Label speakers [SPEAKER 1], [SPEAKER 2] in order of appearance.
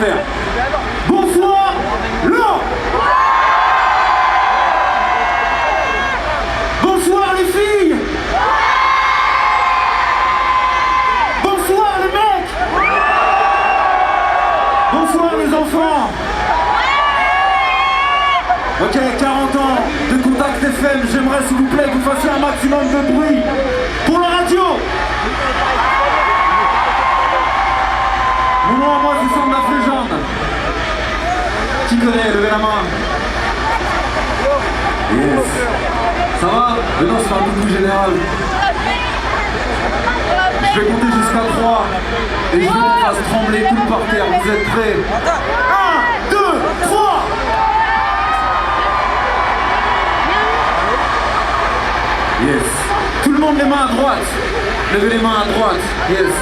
[SPEAKER 1] faire. Bonsoir, Laon. Bonsoir les filles. Bonsoir les mecs. Bonsoir les enfants. Ok, 40 ans de Contact FM, j'aimerais s'il vous plaît que vous fassiez un maximum de bruit pour la radio. Mon nom à moi c'est Sandra Fléjane. Qui connaît? Levez la main. Yes. Ça va? Maintenant c'est un coucou général. Je vais compter jusqu'à 3 et je vais vous faire trembler tout par terre. Vous êtes prêts? 1, 2, 3. Yes. Tout le monde les mains à droite. Levez les mains à droite. Yes.